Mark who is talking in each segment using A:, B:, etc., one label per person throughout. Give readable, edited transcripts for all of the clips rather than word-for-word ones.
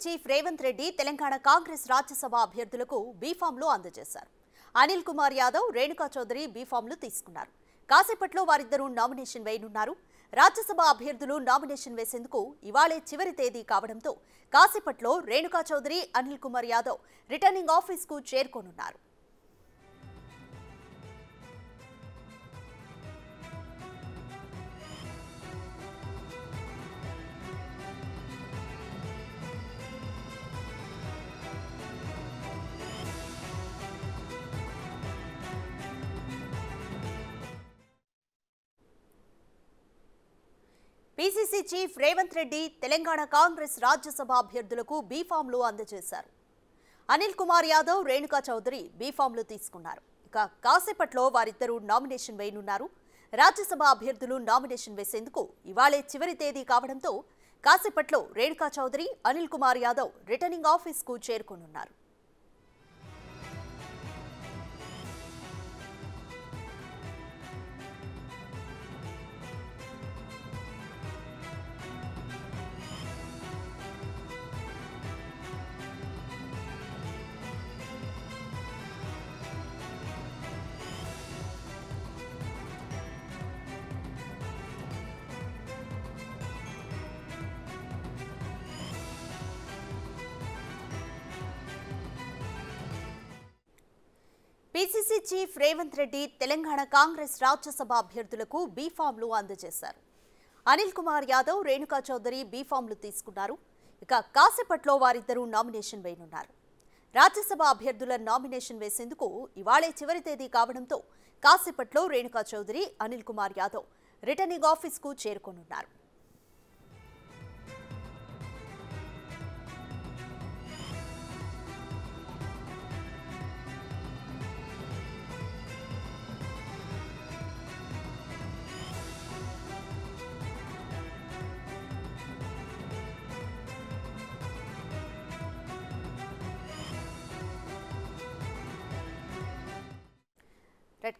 A: Chief Revanth Reddy Telangana Congress Rajya Sabha అభ్యర్థులకు బీఫామ్లు అందజేశారు. అనిల్ కుమార్ యాదవ్, రేణుకా చౌదరి బీఫామ్లు తీసుకున్నారు. కాసేపట్లో వారిద్దరూ నామినేషన్ వేయనున్నారు. రాజ్యసభ అభ్యర్థులు నామినేషన్ వేసేందుకు ఇవాళే చివరి తేదీ కావడంతో కాసేపట్లో రేణుకా చౌదరి, అనిల్ కుమార్ యాదవ్ రిటర్నింగ్ ఆఫీస్కు చేరుకోనున్నారు. పీసీసీ చీఫ్ రేవంత్ రెడ్డి తెలంగాణ కాంగ్రెస్ రాజ్యసభ అభ్యర్థులకు బీఫామ్లు అందజేశారు. అనిల్ కుమార్ యాదవ్, రేణుకా చౌదరి బీఫామ్లు తీసుకున్నారు. ఇక కాసేపట్లో వారిద్దరూ నామినేషన్ వేయనున్నారు. రాజ్యసభ అభ్యర్థులు నామినేషన్ వేసేందుకు ఇవాళే చివరి తేదీ కావడంతో కాసేపట్లో రేణుకా చౌదరి, అనిల్ కుమార్ యాదవ్ రిటర్నింగ్ ఆఫీస్కు చేరుకోనున్నారు. పీసీసీ చీఫ్ రేవంత్ రెడ్డి తెలంగాణ కాంగ్రెస్ రాజ్యసభ అభ్యర్థులకు బీఫామ్లు అందజేశారు. అనిల్ కుమార్ యాదవ్, రేణుకా చౌదరి బీఫామ్లు తీసుకున్నారు. ఇక కాసేపట్లో వారిద్దరూ నామినేషన్ వేయనున్నారు. రాజ్యసభ అభ్యర్థుల నామినేషన్ వేసేందుకు ఇవాళే చివరి తేదీ కావడంతో కాసేపట్లో రేణుకా చౌదరి, అనిల్ కుమార్ యాదవ్ రిటర్నింగ్ ఆఫీస్కు చేరుకోనున్నారు.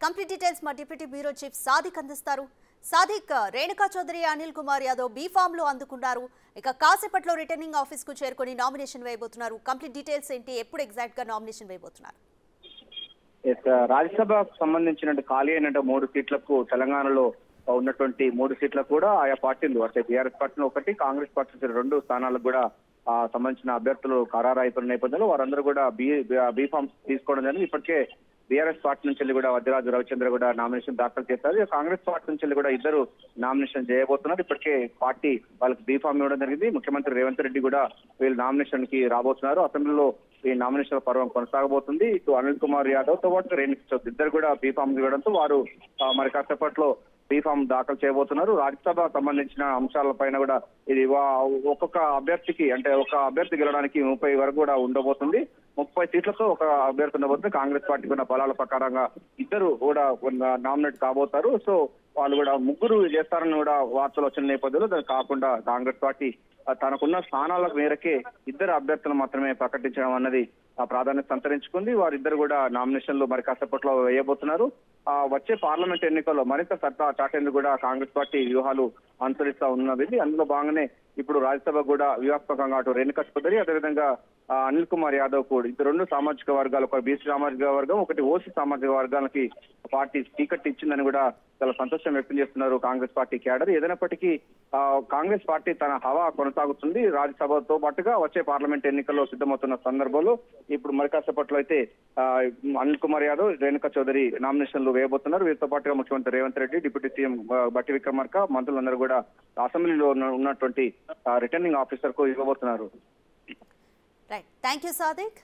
A: కంప్లీట్ డీటెయిల్స్ మా డిప్యూటీ బ్యూరో చీఫ్ సాదిక్ అందిస్తారు. సాదిక్, రేణుకా చౌదరి, అనిల్ కుమార్ యాదవ్ బీఫామ్లు అందుకున్నారు. ఇక కాసేపట్లో రిటర్నింగ్ ఆఫీస్ కు చేరుకొని నామినేషన్ వేయబోతున్నారు. కంప్లీట్ డీటెయిల్స్ ఏంటి? ఎప్పుడు ఎగ్జాక్ట్ గా నామినేషన్ వేయబోతున్నారు?
B: రాజ్యసభకు సంబంధించిన ఖాళీ అయిన 3 సీట్లకు తెలంగాణలో ఉన్నటువంటి 3 సీట్లకు కూడా ఆయా పార్టీలు అంటే బీఆర్ఎస్ పార్టీలో ఒకటి, కాంగ్రెస్ పార్టీ 2 స్థానాలకు కూడా సంబంధించిన అభ్యర్థులు ఖరారు అయిపోయిన నేపథ్యంలో వారందరూ కూడా బీఫామ్స్ తీసుకోవడం జరిగింది. ఇప్పటికే బీఆర్ఎస్ పార్టీ నుంచి కూడా వద్దిరాజు రవిచంద్ర కూడా నామినేషన్ దాఖలు చేశారు. కాంగ్రెస్ పార్టీ నుంచి కూడా ఇద్దరు నామినేషన్ చేయబోతున్నారు. ఇప్పటికే పార్టీ వాళ్ళకి బీఫామ్ ఇవ్వడం జరిగింది. ముఖ్యమంత్రి రేవంత్ రెడ్డి కూడా వీళ్ళు నామినేషన్ కి రాబోతున్నారు. అసెంబ్లీలో ఈ నామినేషన్ పర్వం కొనసాగబోతుంది. ఇటు అనిల్ కుమార్ యాదవ్ తో పాటు రేణుకా చౌదరి ఇద్దరు కూడా బీఫామ్ ఇవ్వడంతో వారు మరి కాసేపట్లో బీఫామ్ దాఖలు చేయబోతున్నారు. రాజ్యసభ సంబంధించిన అంశాలపైన కూడా ఇది ఒక్కొక్క అభ్యర్థికి అంటే ఒక అభ్యర్థి గెలవడానికి 30 వరకు కూడా ఉండబోతుంది. 30 సీట్లతో ఒక అభ్యర్థి ఉండబోతుంది. కాంగ్రెస్ పార్టీకి ఉన్న బలాల ప్రకారంగా ఇద్దరు కూడా నామినేట్ కాబోతారు. సో వాళ్ళు కూడా ముగ్గురు చేస్తారని కూడా వార్తలు వచ్చిన నేపథ్యంలో దానికి కాకుండా కాంగ్రెస్ పార్టీ తనకున్న స్థానాల మేరకే ఇద్దరు అభ్యర్థులు మాత్రమే ప్రకటించడం అన్నది ప్రాధాన్యత సంతరించుకుంది. వారిద్దరు కూడా నామినేషన్లు మరి కాసేపట్లో వేయబోతున్నారు. వచ్చే పార్లమెంట్ ఎన్నికల్లో మరింత సత్తా చాటేందుకు కూడా కాంగ్రెస్ పార్టీ వ్యూహాలు అనుసరిస్తా ఉన్నది. అందులో భాగంగానే ఇప్పుడు రాజ్యసభ కూడా వ్యూహాత్మకంగా అటు రేణుకా చౌదరి అదేవిధంగా అనిల్ కుమార్ యాదవ్ కూడా ఇద్దరు 2 సామాజిక వర్గాలు, ఒక బీసీ సామాజిక వర్గం, ఒకటి ఓసీ సామాజిక వర్గాలకి పార్టీ టికెట్ ఇచ్చిందని కూడా చాలా సంతోషం వ్యక్తం చేస్తున్నారు కాంగ్రెస్ పార్టీ క్యాడర్. ఏదైనప్పటికీ కాంగ్రెస్ పార్టీ తన హవా కొనసాగుతుంది. రాజ్యసభతో పాటుగా వచ్చే పార్లమెంట్ ఎన్నికల్లో సిద్ధమవుతున్న సందర్భంలో ఇప్పుడు మరి కాసేపట్లో అయితే అనిల్ కుమార్ యాదవ్, రేణుకా చౌదరి నామినేషన్లు వేయబోతున్నారు. వీరితో పాటుగా ముఖ్యమంత్రి రేవంత్ రెడ్డి, డిప్యూటీ సీఎం బట్టి విక్రమార్క, మంత్రులందరూ కూడా అసెంబ్లీలో ఉన్నటువంటి రిటర్నింగ్ ఆఫీసర్ కు ఇవ్వబోతున్నారు.
A: Right, thank you Sadiq.